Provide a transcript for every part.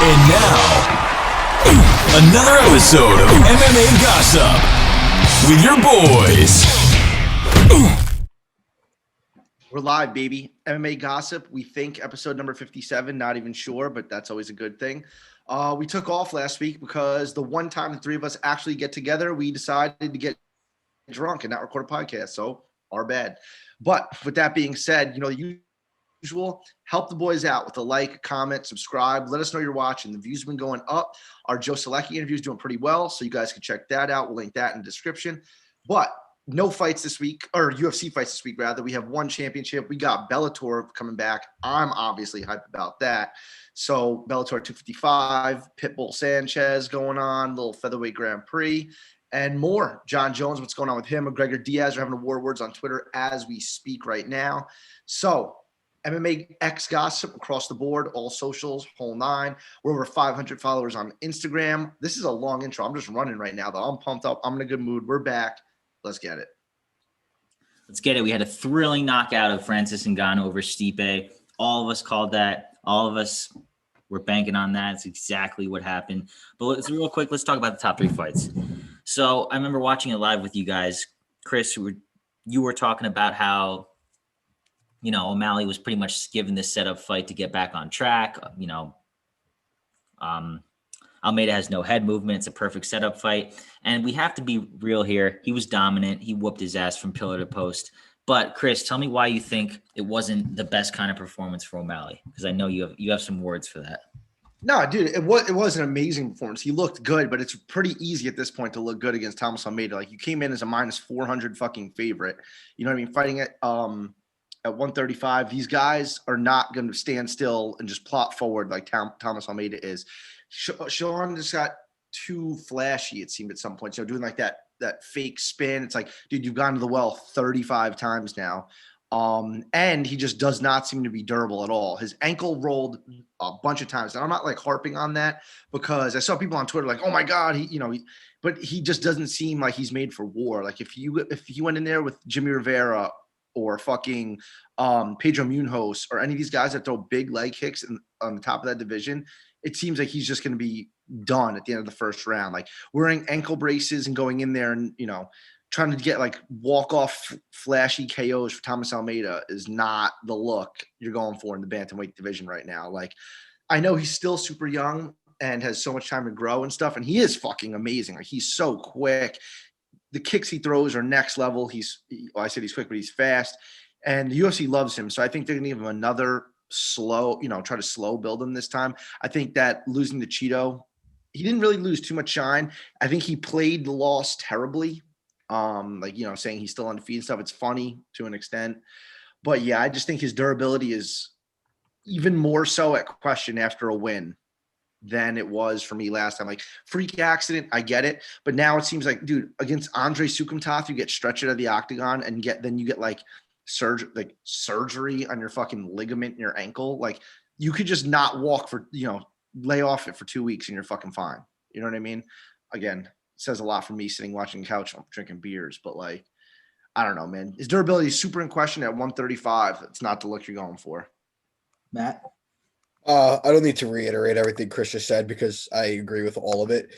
And now, another episode of MMA Gossip with your boys. We're live, baby. MMA Gossip. We think episode number 57. Not even sure, but that's always a good thing. We took off last week because the one time the three of us actually get together, we decided to get drunk and not record a podcast. So, our bad. But with that being said, the usual, help the boys out with a like, comment, subscribe. Let us know you're watching. The views have been going up. Our Joe Selecki interview is doing pretty well, so you guys can check that out. We'll link that in the description. But no fights this week, or UFC fights this week, rather. We have one championship. We got Bellator coming back. I'm obviously hyped about that. So Bellator 255, Pitbull Sanchez going on, little featherweight Grand Prix, and more. Jon Jones, what's going on with him? McGregor, Diaz are having a war words on Twitter as we speak right now. So MMA X Gossip across the board, all socials, whole nine. We're over 500 followers on Instagram. This is a long intro. I'm just running right now, though. I'm pumped up. I'm in a good mood. We're back. Let's get it. Let's get it. We had a thrilling knockout of Francis Ngannou over Stipe. All of us called that. All of us were banking on that. It's exactly what happened. But real quick, let's talk about the top three fights. So I remember watching it live with you guys. Chris, you were talking about how OMalley was pretty much given this setup fight to get back on track. Almeida has no head movement. It's a perfect setup fight. And we have to be real here. He was dominant. He whooped his ass from pillar to post. But Chris, tell me why you think it wasn't the best kind of performance for O'Malley, because I know you have some words for that. No, dude, it was an amazing performance. He looked good, but it's pretty easy at this point to look good against Thomas Almeida. Like, you came in as a minus 400 fucking favorite. You know what I mean? Fighting at 135, these guys are not going to stand still and just plot forward like Thomas Almeida is. Sean just got too flashy, it seemed, at some point. Doing like that fake spin. It's like, dude, you've gone to the well 35 times now. And he just does not seem to be durable at all. His ankle rolled a bunch of times. And I'm not like harping on that, because I saw people on Twitter like, oh my God, but he just doesn't seem like he's made for war. Like, if you went in there with Jimmy Rivera or fucking Pedro Munoz or any of these guys that throw big leg kicks on the top of that division, it seems like he's just going to be done at the end of the first round. Like, wearing ankle braces and going in there and, trying to get like walk-off flashy KOs for Thomas Almeida is not the look you're going for in the bantamweight division right now. Like, I know he's still super young and has so much time to grow and stuff, and he is fucking amazing. Like, he's so quick. The kicks he throws are next level. I said he's quick, but he's fast. And the UFC loves him. So I think they're going to give him another try to slow build him this time. I think that losing to Cheeto, he didn't really lose too much shine. I think he played the loss terribly. Saying he's still undefeated and stuff. It's funny to an extent. But yeah, I just think his durability is even more so at question after a win than it was for me last time. Like, freak accident, I get it. But now it seems like, dude, against Andre Sukumtoth, you get stretched out of the octagon and then you get like surgery on your fucking ligament in your ankle. Like, you could just not walk for, lay off it for 2 weeks and you're fucking fine. You know what I mean? Again, it says a lot for me sitting watching the couch drinking beers, but like, I don't know, man. His durability is super in question at 135. It's not the look you're going for. Matt? I don't need to reiterate everything Chris just said, because I agree with all of it.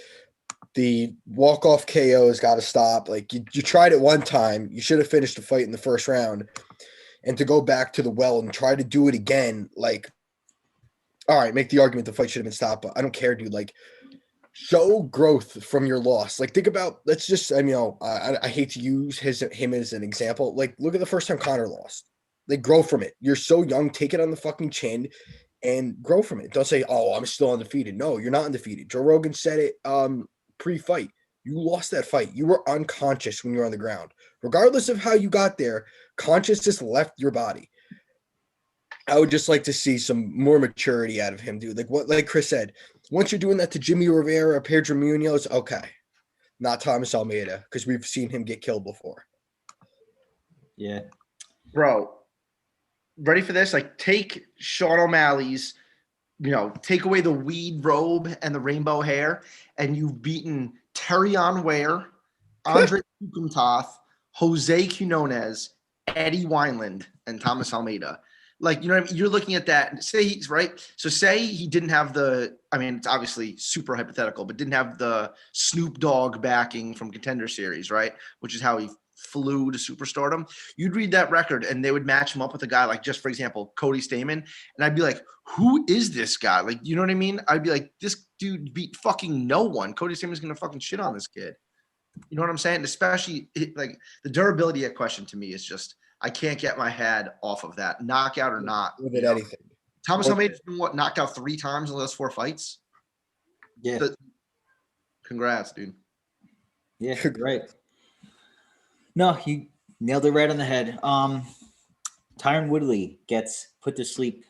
The walk-off KO has got to stop. Like, you tried it one time. You should have finished the fight in the first round. And to go back to the well and try to do it again, like, all right, make the argument the fight should have been stopped, but I don't care, dude. Like, show growth from your loss. Like, think about, I hate to use him as an example. Like, look at the first time Conor lost. Like, grow from it. You're so young. Take it on the fucking chin and grow from it. Don't say, oh, I'm still undefeated. No, you're not undefeated. Joe Rogan said it pre-fight. You lost that fight. You were unconscious when you were on the ground. Regardless of how you got there, consciousness left your body. I would just like to see some more maturity out of him, dude. Like Chris said, once you're doing that to Jimmy Rivera or Pedro Munoz, okay. Not Thomas Almeida, because we've seen him get killed before. Yeah. Bro, ready for this? Like, take Sean O'Malley's, take away the weed robe and the rainbow hair, and you've beaten Terrion Ware, Andre Sukumtoth, Jose Quinones, Eddie Wineland, and Thomas Almeida. Like, you know what I mean? You're looking at that and say he's right. So say he didn't have it's obviously super hypothetical, but didn't have the Snoop Dogg backing from Contender Series, right? Which is how he flew to superstardom. You'd read that record and they would match him up with a guy like, just for example, Cody Stamann. And I'd be like, who is this guy? Like, you know what I mean? I'd be like, this dude beat fucking no one. Cody Stamann's going to fucking shit on this kid. You know what I'm saying? And especially like the durability at question to me is just, I can't get my head off of that. Knockout or not. With it, anything. Thomas Almeida's been knocked out 3 times in the last 4 fights? Yeah. Congrats, dude. Yeah, right. No, you nailed it right on the head. Tyron Woodley gets put to sleep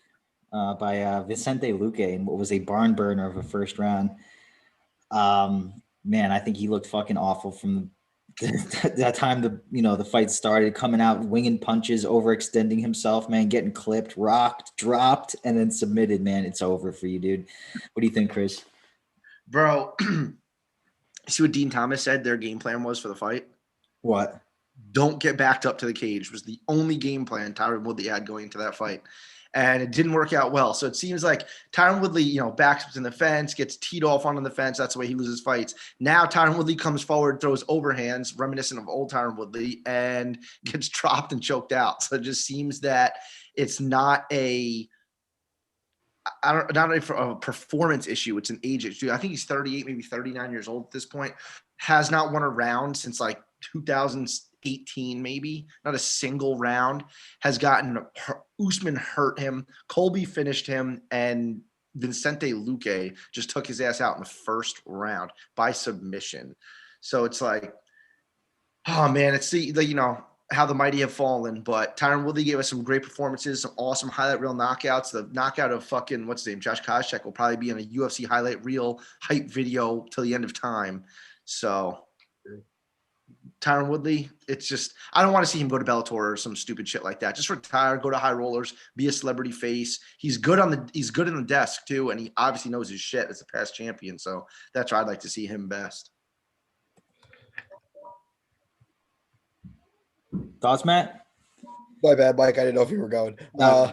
by Vicente Luque in what was a barn burner of a first round. Man, I think he looked fucking awful from that time the fight started, coming out, winging punches, overextending himself, man, getting clipped, rocked, dropped, and then submitted. Man, it's over for you, dude. What do you think, Chris? Bro, see what Dean Thomas said their game plan was for the fight? What? Don't get backed up to the cage was the only game plan Tyron Woodley had going into that fight. And it didn't work out well. So it seems like Tyron Woodley, backs up in the fence, gets teed off onto the fence. That's the way he loses fights. Now Tyron Woodley comes forward, throws overhands, reminiscent of old Tyron Woodley, and gets dropped and choked out. So it just seems that it's not a performance issue. It's an age issue. I think he's 38, maybe 39 years old at this point. Has not won a round since like 2018, maybe. Not a single round. Has gotten Usman hurt him. Colby finished him, and Vicente Luque just took his ass out in the first round by submission. So it's like, oh man, it's how the mighty have fallen. But Tyron Woodley gave us some great performances, some awesome highlight reel knockouts. The knockout of fucking what's his name, Josh Koscheck, will probably be in a UFC highlight reel hype video till the end of time. So Tyron Woodley, it's just, I don't want to see him go to Bellator or some stupid shit like that. Just retire, go to High Rollers, be a celebrity face. He's good in the desk too, and he obviously knows his shit as a past champion. So that's where I'd like to see him best. Thoughts, Matt? My bad, Mike. I didn't know if you were going. No.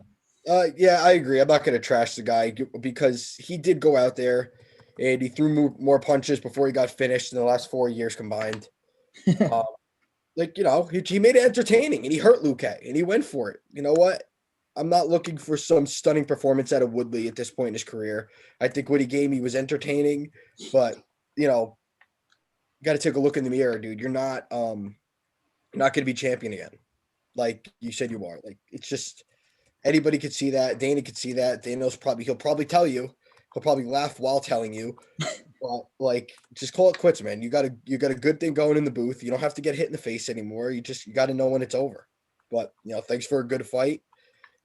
Yeah, I agree. I'm not going to trash the guy because he did go out there and he threw more punches before he got finished in the last 4 years combined. He made it entertaining and he hurt Luque and he went for it. You know what? I'm not looking for some stunning performance out of Woodley at this point in his career. I think what he gave me was entertaining, but you got to take a look in the mirror, dude. You're not going to be champion again. Like you said you are. Like, it's just anybody could see that. Dana could see that. He'll probably tell you. He'll probably laugh while telling you. Well, like, just call it quits, man. You got a good thing going in the booth. You don't have to get hit in the face anymore. You got to know when it's over. But thanks for a good fight.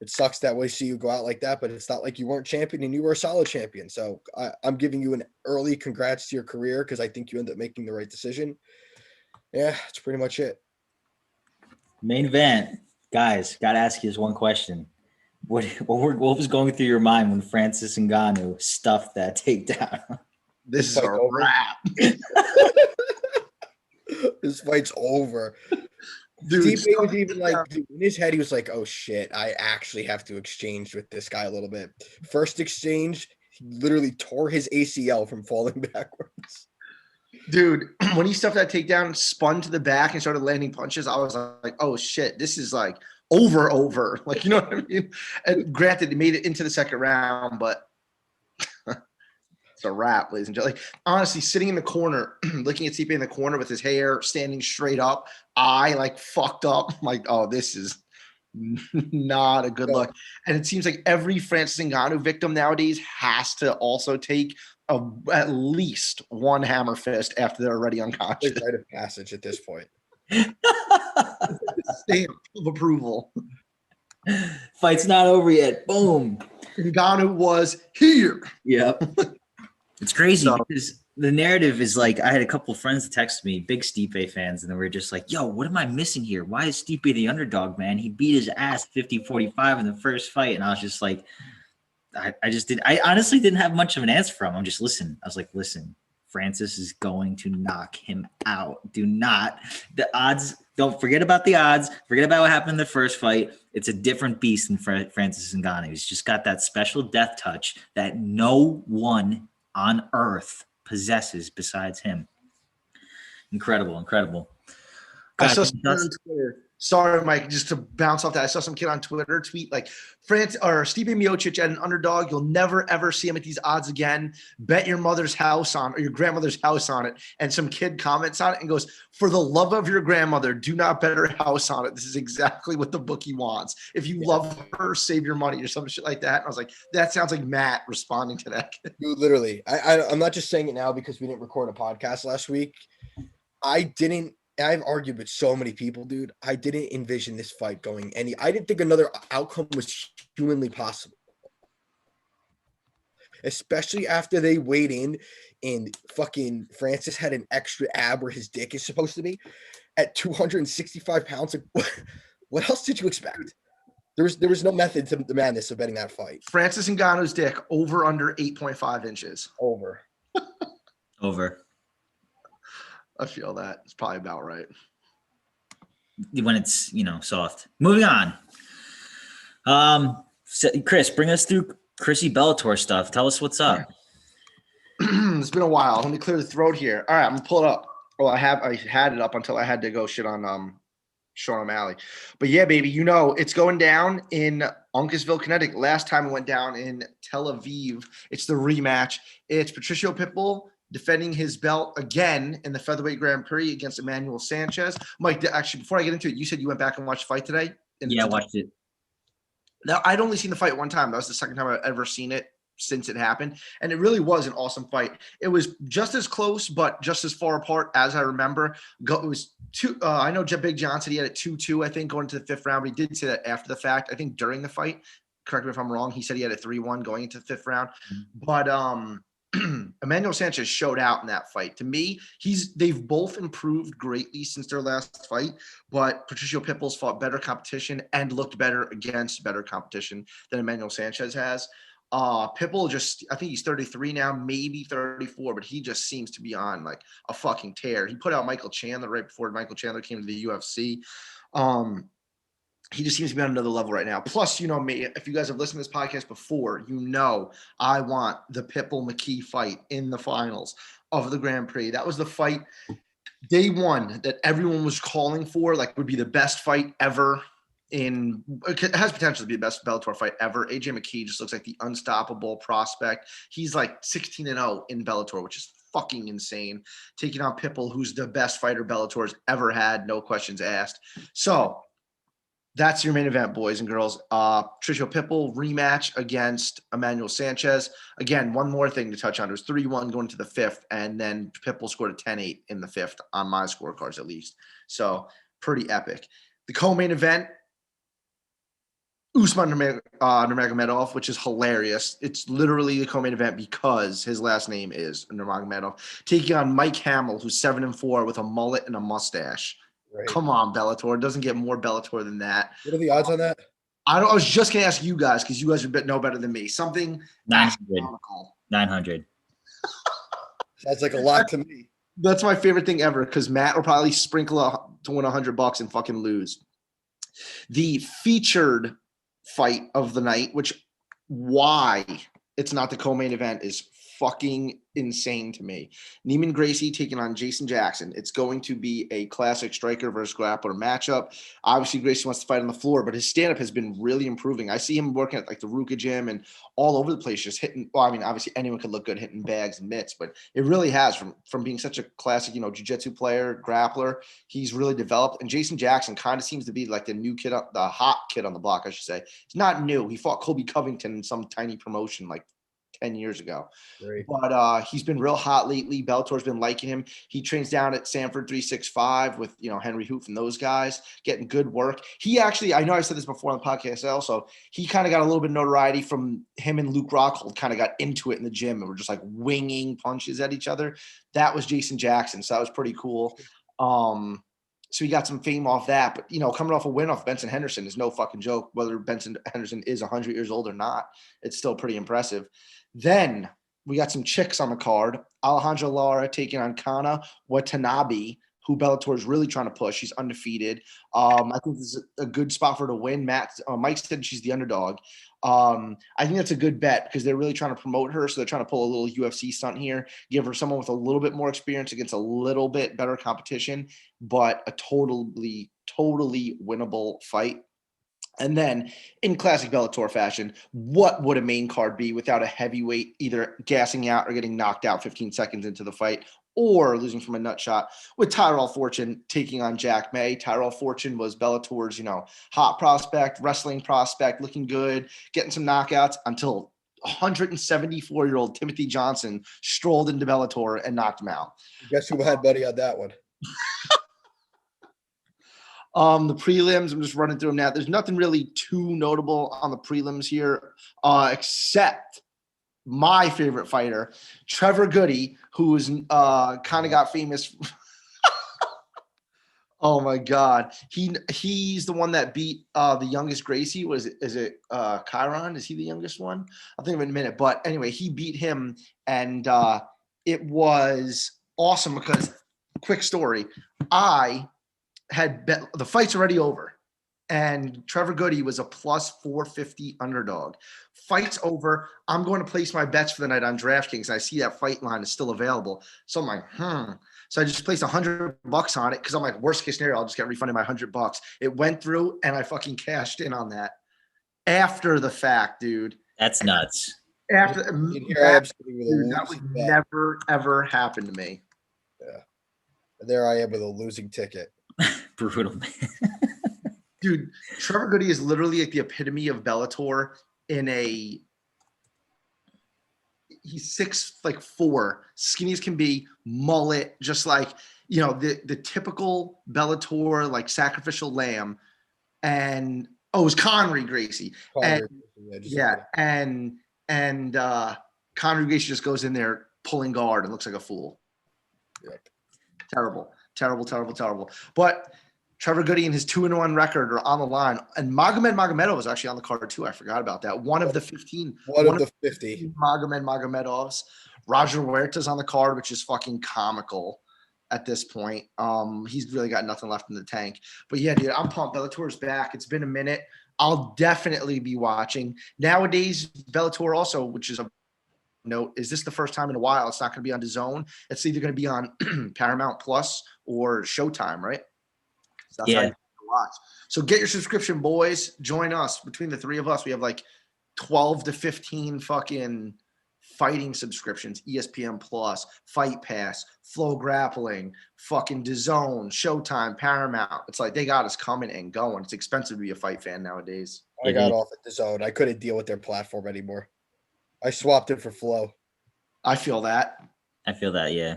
It sucks that we see you go out like that, but it's not like you weren't champion and you were a solid champion. So I'm giving you an early congrats to your career because I think you end up making the right decision. Yeah, that's pretty much it. Main event, guys. Got to ask you this one question. What was going through your mind when Francis Ngannou stuffed that takedown? This is a wrap. This fight's over. Dude, Stipe was even like, in his head, he was like, oh shit, I actually have to exchange with this guy a little bit. First exchange, he literally tore his ACL from falling backwards. Dude, when he stuffed that takedown, spun to the back and started landing punches, I was like, oh shit, this is like over. Like, you know what I mean? And granted, he made it into the second round, but it's a wrap, ladies and gentlemen. Like, honestly, sitting in the corner, looking at Stipe in the corner with his hair standing straight up, fucked up. I'm like, oh, this is not a good look. And it seems like every Francis Ngannou victim nowadays has to also take at least one hammer fist after they're already unconscious. It's rite of passage at this point. Stamp of approval. Fight's not over yet. Boom. Ngannou was here. Yep. It's crazy because the narrative is like, I had a couple of friends that text me, big Stipe fans, and they were just like, yo, what am I missing here? Why is Stipe the underdog, man? He beat his ass 50-45 in the first fight. And I was just like, I honestly didn't have much of an answer for him. I was like, listen, Francis is going to knock him out. The odds, don't forget about the odds. Forget about what happened in the first fight. It's a different beast than Francis Ngannou. He's just got that special death touch that no one on earth possesses besides him. Incredible. I saw something on Twitter. Sorry, Mike, just to bounce off that. I saw some kid on Twitter tweet like Stipe Miocic at an underdog. You'll never, ever see him at these odds again. Bet your mother's house on or your grandmother's house on it. And some kid comments on it and goes, for the love of your grandmother, do not bet her house on it. This is exactly what the bookie wants. If you love her, save your money or some shit like that. And I was like, that sounds like Matt responding to that. Dude, literally. I'm not just saying it now because we didn't record a podcast last week. I've argued with so many people, dude. I didn't envision this fight going I didn't think another outcome was humanly possible. Especially after they weighed in and fucking Francis had an extra ab where his dick is supposed to be at 265 pounds. What else did you expect? There was no method to the madness of betting that fight. Francis Ngannou's dick over under 8.5 inches. Over. I feel that. It's probably about right. When it's, soft. Moving on. So Chris, bring us through Chrissy Bellator stuff. Tell us what's up. It's been a while. Let me clear the throat here. All right, I'm gonna pull it up. Well, I had it up until I had to go shit on Sean O'Malley. But yeah, baby, it's going down in Uncasville, Connecticut. Last time it went down in Tel Aviv. It's the rematch. It's Patricio Pitbull defending his belt again in the featherweight Grand Prix against Emmanuel Sanchez. Mike, actually, before I get into it, you said you went back and watched the fight today? Yeah, I watched it. Now, I'd only seen the fight one time. That was the second time I've ever seen it since it happened. And it really was an awesome fight. It was just as close, but just as far apart as I remember. It was two. I know Big John said he had it 2-2, I think, going into the fifth round. But he did say that after the fact. I think during the fight, correct me if I'm wrong, he said he had it 3-1 going into the fifth round. But Emmanuel Sanchez showed out in that fight. To me, they've both improved greatly since their last fight, but Patricio Pitbull's fought better competition and looked better against better competition than Emmanuel Sanchez has. Pitbull I think he's 33 now, maybe 34, but he just seems to be on like a fucking tear. He put out Michael Chandler right before Michael Chandler came to the UFC. He just seems to be on another level right now. Plus, me, if you guys have listened to this podcast before, I want the Pitbull-McKee fight in the finals of the Grand Prix. That was the fight day one that everyone was calling for, like would be the best fight ever. It has potential to be the best Bellator fight ever. AJ McKee just looks like the unstoppable prospect. He's like 16-0 in Bellator, which is fucking insane. Taking on Pitbull, who's the best fighter Bellator's ever had, no questions asked. So that's your main event, boys and girls. Patricio Pitbull rematch against Emmanuel Sanchez. Again, one more thing to touch on. It was 3-1 going to the fifth, and then Pitbull scored a 10-8 in the fifth on my scorecards at least. So pretty epic. The co-main event, Usman Nurmagomedov, which is hilarious. It's literally the co-main event because his last name is Nurmagomedov, taking on Mike Hamill, who's 7-4 with a mullet and a mustache. Right. Come on, Bellator. It doesn't get more Bellator than that. What are the odds on that? I was just going to ask you guys because you guys know better than me. Something 900. Sounds like a lot to me. That's my favorite thing ever because Matt will probably sprinkle to win $100 and fucking lose. The featured fight of the night, why it's not the co-main event is fucking insane to me. Neiman Gracie taking on Jason Jackson. It's going to be a classic striker versus grappler matchup. Obviously, Gracie wants to fight on the floor, but his stand-up has been really improving. I see him working at like the Ruka gym and all over the place, just hitting. Well, I mean, obviously anyone could look good hitting bags and mitts, but it really has from being such a classic, jiu-jitsu player, grappler. He's really developed. And Jason Jackson kind of seems to be like the new kid, the hot kid on the block, I should say. It's not new. He fought Colby Covington in some tiny promotion like 10 years ago. Great. But he's been real hot lately. Bellator's been liking him. He trains down at Sanford 365 with Henry Hoof and those guys, getting good work. He actually, I know I said this before on the podcast also, he kind of got a little bit of notoriety from him and Luke Rockhold kind of got into it in the gym and were just like winging punches at each other. That was Jason Jackson. So that was pretty cool. So he got some fame off that, but coming off a win off Benson Henderson is no fucking joke. Whether Benson Henderson is 100 years old or not, it's still pretty impressive. Then we got some chicks on the card. Alejandra Lara taking on Kana Watanabe, who Bellator is really trying to push. She's undefeated. I think this is a good spot for her to win. Mike said she's the underdog. I think that's a good bet because they're really trying to promote her. So they're trying to pull a little UFC stunt here, give her someone with a little bit more experience against a little bit better competition, but a totally winnable fight. And then in classic Bellator fashion, what would a main card be without a heavyweight either gassing out or getting knocked out 15 seconds into the fight or losing from a nut shot with Tyrell Fortune taking on Jack May. Tyrell Fortune was Bellator's, hot prospect, wrestling prospect, looking good, getting some knockouts until 174-year-old Timothy Johnson strolled into Bellator and knocked him out. Guess who had buddy on that one? The prelims, I'm just running through them now. There's nothing really too notable on the prelims here, except my favorite fighter, Trevor Goody, who's kind of got famous. Oh my God. He's the one that beat the youngest Gracie. Is it Chiron? Is he the youngest one? I'll think of it in a minute. But anyway, he beat him, and it was awesome because, quick story, I had bet the fight's already over, and Trevor Goody was a plus 450 underdog. Fight's over. I'm going to place my bets for the night on DraftKings, and I see that fight line is still available. So I'm like, So I just placed $100 on it because I'm like, worst case scenario, I'll just get refunded my $100. It went through, and I fucking cashed in on that after the fact, dude. That's nuts. After that would never ever happen to me. Yeah, there I am with a losing ticket. Brutal. Dude, Trevor Goody is literally like the epitome of Bellator he's 6'4", skinny as can be, mullet, just like, the typical Bellator, like sacrificial lamb. And it was Conry Gracie. And Conry Gracie just goes in there pulling guard and looks like a fool. Yep. Terrible. But Trevor Goody and his 2-1 record are on the line. And Magomedov was actually on the card too. I forgot about that. One of the 50 Magomedovs. Roger Huerta's on the card, which is fucking comical at this point. He's really got nothing left in the tank. But yeah, dude, I'm pumped. Bellator's back. It's been a minute. I'll definitely be watching. Nowadays, Bellator also, which is a note, is this the first time in a while it's not going to be on DAZN? It's either going to be on Paramount Plus or Showtime, right? So that's how you watch. So get your subscription, boys. Join us. Between the three of us, we have like 12 to 15 fucking fighting subscriptions: ESPN Plus, Fight Pass, Flow Grappling, fucking DAZN, Showtime, Paramount. It's like they got us coming and going. It's expensive to be a fight fan nowadays. I got off at DAZN. I couldn't deal with their platform anymore. I swapped it for Flow. I feel that. Yeah.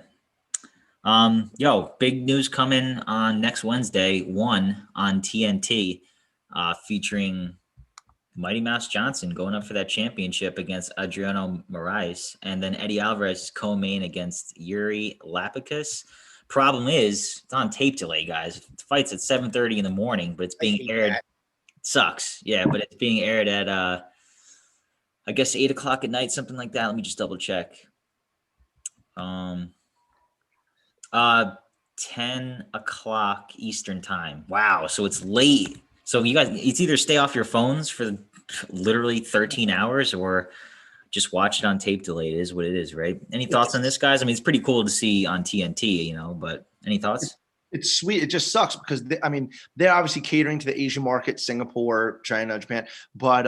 Big news coming on next Wednesday, 1 on TNT, featuring Mighty Mouse Johnson going up for that championship against Adriano Moraes, and then Eddie Alvarez co-main against Yuri Lapicus. Problem is, it's on tape delay, guys. The fight's at 7:30 in the morning, but it's being aired. It sucks. Yeah, but it's being aired at, I guess 8 o'clock at night, something like that. Let me just double check. 10 o'clock Eastern time. Wow. So it's late. So you guys, it's either stay off your phones for literally 13 hours or just watch it on tape delay. It is what it is, right? Any thoughts on this, guys? I mean, it's pretty cool to see on TNT, but any thoughts? It's sweet. It just sucks because they're obviously catering to the Asian market, Singapore, China, Japan, but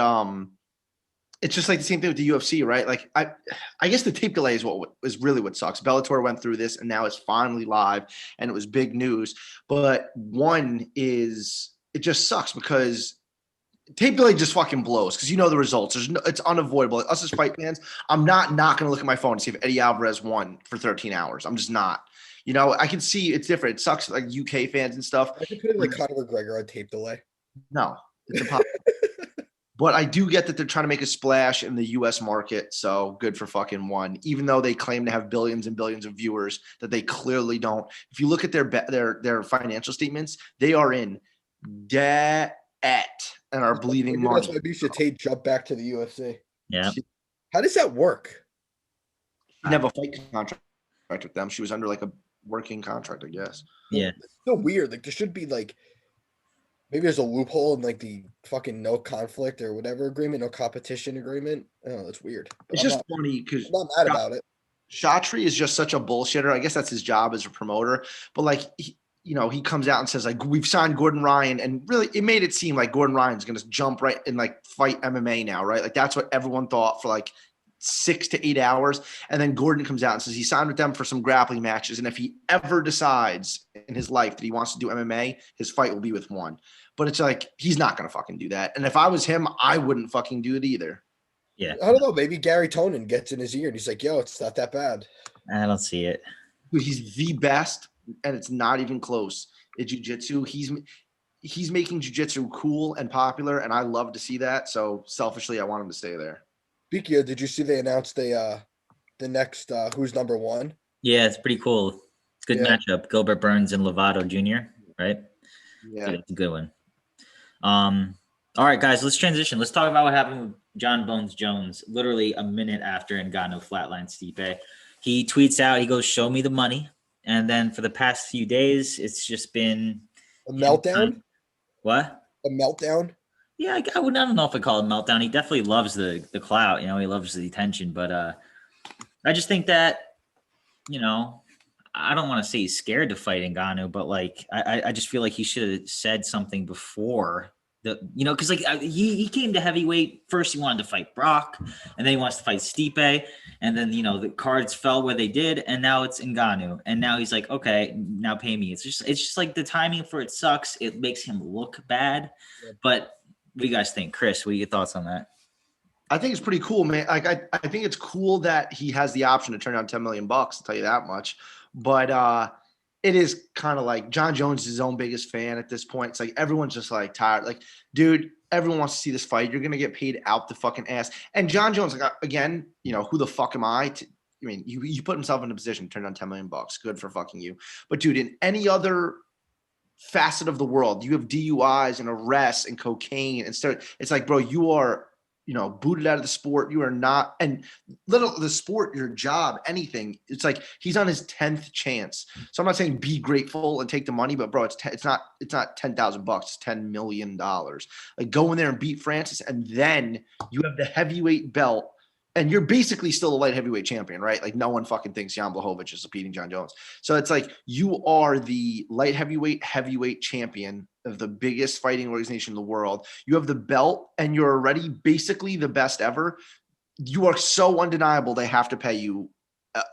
it's just like the same thing with the UFC, right? Like I guess the tape delay is really what sucks. Bellator went through this and now it's finally live and it was big news. But it just sucks because tape delay just fucking blows because the results. It's unavoidable. Us as fight fans, I'm not going to look at my phone to see if Eddie Alvarez won for 13 hours. I'm just not. I can see it's different. It sucks like UK fans and stuff. I could put like Conor McGregor on tape delay. No, it's impossible. But I do get that they're trying to make a splash in the U.S. market, so good for fucking one. Even though they claim to have billions and billions of viewers, that they clearly don't. If you look at their financial statements, they are in debt and are bleeding money. That's why Miocic Tate jumped back to the UFC. Yeah. How does that work? She never fight contract with them. She was under like a working contract, I guess. Yeah. It's so weird. Like there should be like maybe there's a loophole in like the fucking no conflict or whatever agreement, no competition agreement. Oh, that's weird. But It's just funny because I'm not mad about it. Shatri is just such a bullshitter. I guess that's his job as a promoter. But like, he comes out and says like, we've signed Gordon Ryan, and really it made it seem like Gordon Ryan's going to jump right and like fight MMA now, right? Like that's what everyone thought for like 6 to 8 hours. And then Gordon comes out and says he signed with them for some grappling matches. And if he ever decides in his life that he wants to do MMA, his fight will be with one. But it's like, he's not going to fucking do that. And if I was him, I wouldn't fucking do it either. Yeah. I don't know. Maybe Gary Tonin gets in his ear and he's like, yo, it's not that bad. I don't see it. He's the best, and it's not even close at jiu-jitsu. He's making jiu-jitsu cool and popular, and I love to see that. So selfishly, I want him to stay there. Speaking of, did you see they announced the next who's number one? Yeah, it's pretty cool. It's a good matchup. Gilbert Burns and Lovato Jr., right? Yeah. It's a good one. All right, guys, let's transition. Let's talk about what happened with Jon Bones Jones. Literally a minute after Ngannou flatlined Stipe, he tweets out, he goes, "Show me the money." And then for the past few days, it's just been a meltdown. What? A meltdown? Yeah, I don't know if I call it meltdown. He definitely loves the clout. He loves the attention. But I just think that, I don't want to say he's scared to fight Ngannou, but like I just feel like he should have said something before because like he came to heavyweight first. He wanted to fight Brock, and then he wants to fight Stipe, and then the cards fell where they did, and now it's Ngannou, and now he's like, okay, now pay me. It's just like the timing for it sucks. It makes him look bad. But what do you guys think, Chris? What are your thoughts on that? I think it's pretty cool, man. Like I think it's cool that he has the option to turn down $10 million. I'll tell you that much. But it is kind of like Jon Jones is his own biggest fan at this point. It's like everyone's just like tired. Like, dude, everyone wants to see this fight. You're gonna get paid out the fucking ass. And Jon Jones, like again, who the fuck am I? You put himself in a position to turn down $10 million. Good for fucking you. But dude, in any other facet of the world, you have DUIs and arrests and cocaine and stuff. It's like, bro, you are booted out of the sport. You are not, and little the sport, your job, anything. It's like he's on his 10th chance. So I'm not saying be grateful and take the money, but bro, it's not $10,000. It's $10 million. Like go in there and beat Francis, and then you have the heavyweight belt, and you're basically still a light heavyweight champion, right? Like no one fucking thinks Jan Blachowicz is beating Jon Jones. So it's like you are the light heavyweight champion of the biggest fighting organization in the world. You have the belt, and you're already basically the best ever. You are so undeniable. They have to pay you.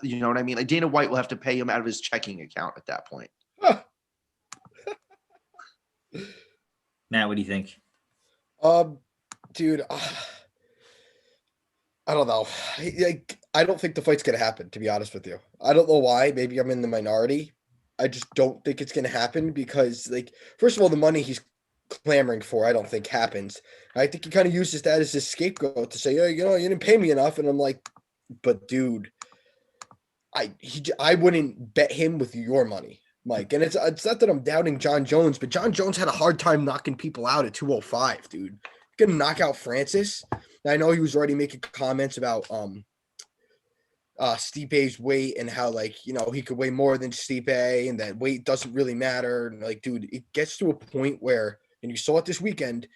You know what I mean? Like Dana White will have to pay him out of his checking account at that point. Matt, what do you think? Dude, I don't know. I don't think the fight's going to happen, to be honest with you. I don't know why. Maybe I'm in the minority. I just don't think it's going to happen because, like, first of all, the money he's clamoring for, I don't think happens. I think he kind of uses that as his scapegoat to say, "Oh, you didn't pay me enough." And I'm like, but dude, I wouldn't bet him with your money, Mike. And it's not that I'm doubting Jon Jones, but Jon Jones had a hard time knocking people out at 205, dude. Gonna knock out Francis. I know he was already making comments about Stipe's weight and how, like, he could weigh more than Stipe and that weight doesn't really matter. And like, dude, it gets to a point where, and you saw it this weekend,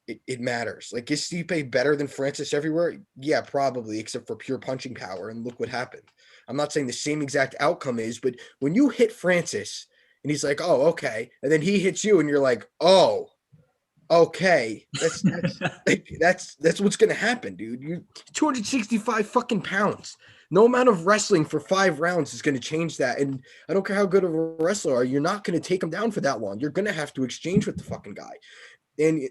it matters. Like, is Stipe better than Francis everywhere? Yeah, probably, except for pure punching power. And look what happened. I'm not saying the same exact outcome is, but when you hit Francis and he's like, oh, okay. And then he hits you and you're like, oh, okay, that's what's gonna happen, dude. You're 265 fucking pounds. No amount of wrestling for 5 rounds is gonna change that. And I don't care how good of a wrestler you are, you're not gonna take him down for that long. You're gonna have to exchange with the fucking guy. And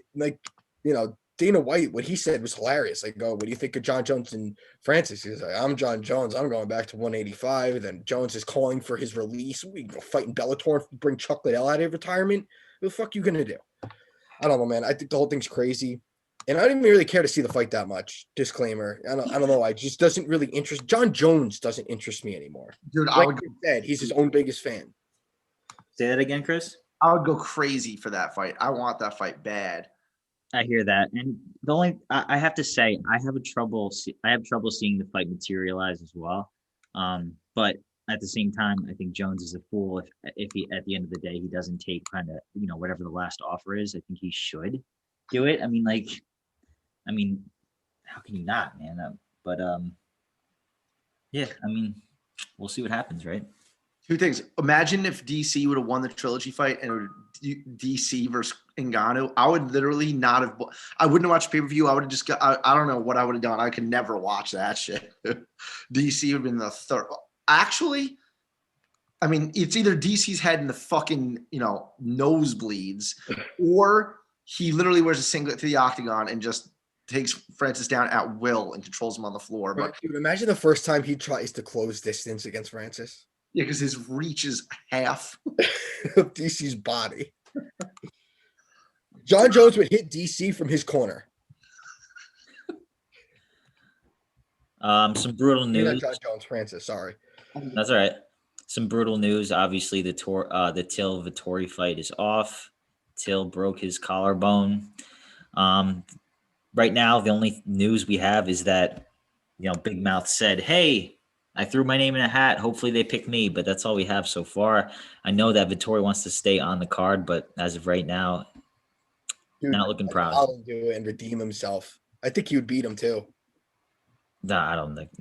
Dana White, what he said was hilarious. Like, what do you think of Jon Jones and Francis? He's like, I'm Jon Jones. I'm going back to 185. And then Jones is calling for his release. We go fight in Bellator and bring Chuck Liddell out of retirement. What the fuck you gonna do? I don't know, man. I think the whole thing's crazy. And I didn't really care to see the fight that much. Disclaimer. I don't know. I just doesn't really interest. Jon Jones doesn't interest me anymore. Dude, like you said, he's his own biggest fan. Say that again, Chris. I would go crazy for that fight. I want that fight bad. I hear that. And the only I have to say, I have trouble seeing the fight materialize as well. But at the same time, I think Jones is a fool if he at the end of the day he doesn't take kind of whatever the last offer is. I think he should do it. I mean, how can you not, man? But yeah, I mean, we'll see what happens, right? Two things. Imagine if DC would have won the trilogy fight and it would DC versus Ngannou. I would literally not have. I wouldn't have watched pay per view. I would have just got. I don't know what I would have done. I could never watch that shit. DC would have been the third. Actually, I mean, it's either DC's head in the fucking nosebleeds, or he literally wears a singlet to the octagon and just takes Francis down at will and controls him on the floor. But Dude, imagine the first time he tries to close distance against Francis. yeah, because his reach is half of DC's body. Jon Jones would hit DC from his corner. Some brutal news. Jon Jones, Francis, sorry. That's all right. Some brutal news. Obviously, the Till Vettori fight is off. Till broke his collarbone. Right now, the only news we have is that Big Mouth said, "Hey, I threw my name in a hat. Hopefully they pick me," but that's all we have so far. I know that Vettori wants to stay on the card, but as of right now, not looking proud. I'll do it and redeem himself. I think he would beat him too. No, I don't think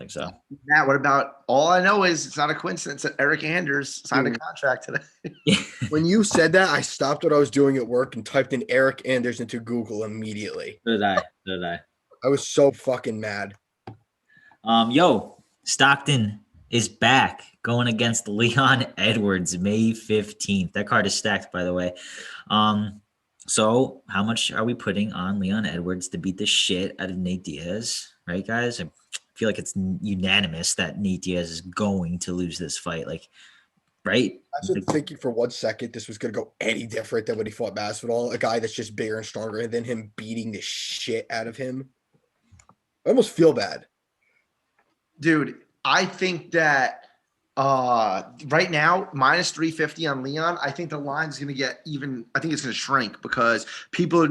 so. Matt, what about? All I know is it's not a coincidence that Eric Anders signed a contract today. When you said that, I stopped what I was doing at work and typed in Eric Anders into Google immediately. So did I. I was so fucking mad. Stockton is back going against Leon Edwards May 15th. That card is stacked, by the way. So how much are we putting on Leon Edwards to beat the shit out of Nate Diaz? Right, guys? I feel like it's unanimous that Nate Diaz is going to lose this fight. Like, right? I was thinking for 1 second this was going to go any different than when he fought Masvidal, a guy that's just bigger and stronger, and then him beating the shit out of him. I almost feel bad. Dude, I think that right now, minus 350 on Leon, I think the line's going to get even – I think it's going to shrink because people,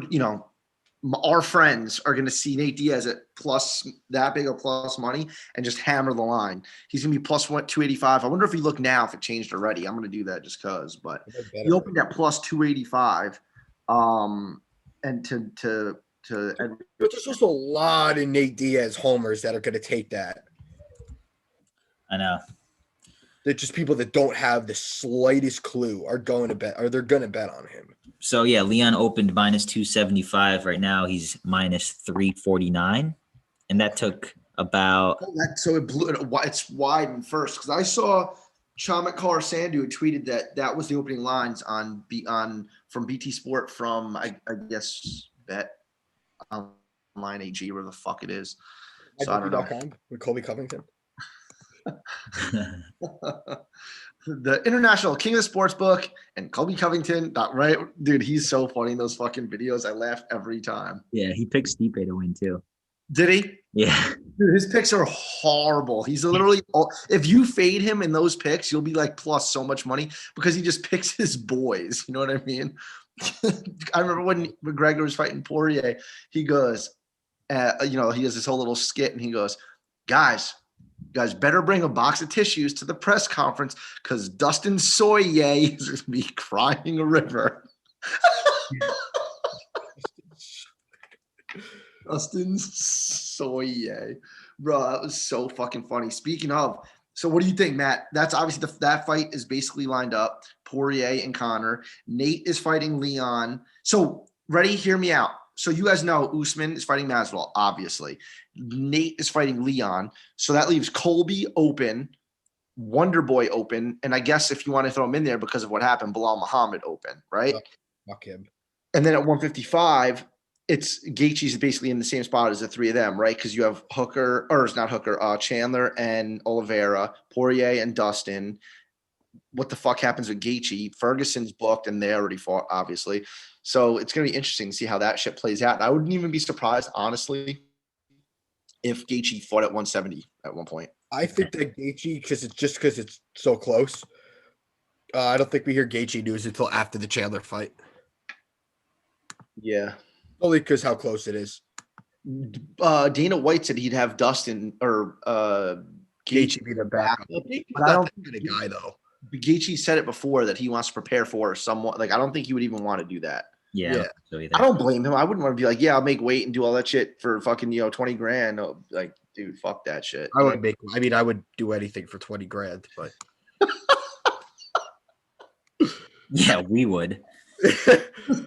our friends are going to see Nate Diaz at plus that big of plus money and just hammer the line. He's going to be plus 285. I wonder if you look now if it changed already. I'm going to do that just because. But he opened at plus 285 and to but there's also a lot of Nate Diaz homers that are going to take that. I know. They're just people that don't have the slightest clue are going to bet, or they're going to bet on him. So, yeah, Leon opened minus 275. Right now, he's minus 349. And that took about... So it blew it's wide first. Because I saw Chamet Kaur Sandhu had tweeted that was the opening lines from BT Sport from, I guess, Bet Online AG, where the fuck it is. So I don't know. With Colby Covington. The international king of the sports book and Colby Covington. Right, dude, he's so funny in those fucking videos. I laugh every time. Yeah, he picked Stipe to win too. Did he? Yeah. Dude, his picks are horrible. He's literally if you fade him in those picks, you'll be like plus so much money because he just picks his boys. You know what I mean? I remember when McGregor was fighting Poirier, he goes, he has this whole little skit and he goes, guys better bring a box of tissues to the press conference because Dustin Soye is going to be crying a river. Dustin Soye. Bro, that was so fucking funny. Speaking of, so what do you think, Matt? That's obviously that fight is basically lined up. Poirier and Conor. Nate is fighting Leon. So, ready? Hear me out. So you guys know Usman is fighting Masvidal, obviously. Nate is fighting Leon. So that leaves Colby open, Wonder Boy open, and I guess if you want to throw him in there because of what happened, Bilal Muhammad open, right? Fuck him. And then at 155, it's Gaethje's basically in the same spot as the three of them, right? Because you have Chandler and Oliveira, Poirier and Dustin. What the fuck happens with Gaethje? Ferguson's booked, and they already fought, obviously. So it's going to be interesting to see how that shit plays out. And I wouldn't even be surprised, honestly, if Gaethje fought at 170 at one point. I think that Gaethje, because it's so close. I don't think we hear Gaethje news until after the Chandler fight. Yeah. Only because how close it is. Dana White said he'd have Dustin or Gaethje be the backup. But I don't think the guy though. Gaethje said it before that he wants to prepare for someone. Like I don't think he would even want to do that. Yeah. I don't blame him. I wouldn't want to be like, yeah, I'll make weight and do all that shit for fucking 20 grand. No, like, dude, fuck that shit. I would do anything for 20 grand, but yeah, we would.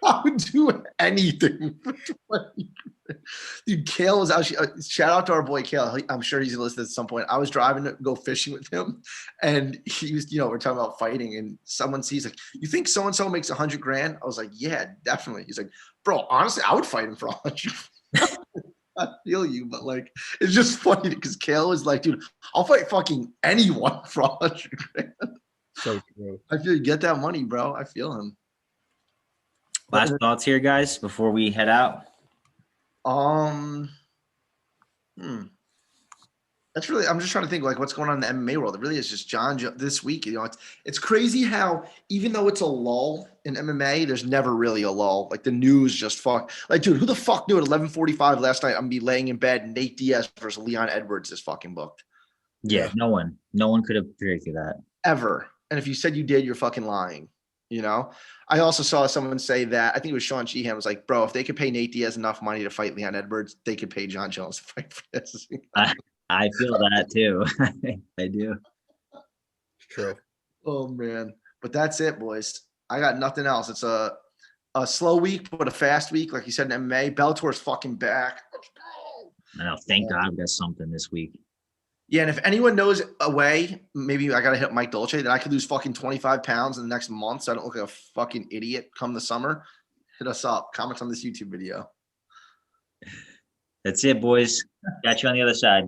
I would do anything for 20 grand. Dude, Kale was out. Shout out to our boy Kale. I'm sure he's listening at some point. I was driving to go fishing with him, and he was, we're talking about fighting, and someone sees like, you think so and so makes 100 grand? I was like, yeah, definitely. He's like, bro, honestly, I would fight him for 100. I feel you, but like, it's just funny because Kale is like, dude, I'll fight fucking anyone for 100 grand. So true. I feel you get that money, bro. I feel him. Last thoughts here, guys, before we head out. That's really. I'm just trying to think like what's going on in the MMA world. It really is just Jon Jones this week. It's crazy how even though it's a lull in MMA, there's never really a lull. Like the news just fuck. Like, dude, who the fuck knew at 11:45 last night I'm gonna be laying in bed and Nate Diaz versus Leon Edwards is fucking booked. Yeah, no one could have predicted that Ever. And if you said you did, you're fucking lying. I also saw someone say that, I think it was Sean Sheehan, was like, bro, if they could pay Nate Diaz enough money to fight Leon Edwards, they could pay Jon Jones to fight for this. I feel that too. I do. True. Oh, man. But that's it, boys. I got nothing else. It's a slow week, but a fast week. Like you said in MMA, Bellator's fucking back. Let's go. I know. Thank God I've got something this week. Yeah, and if anyone knows a way, maybe I got to hit Mike Dolce, that I could lose fucking 25 pounds in the next month so I don't look like a fucking idiot come the summer, hit us up. Comments on this YouTube video. That's it, boys. Got you on the other side.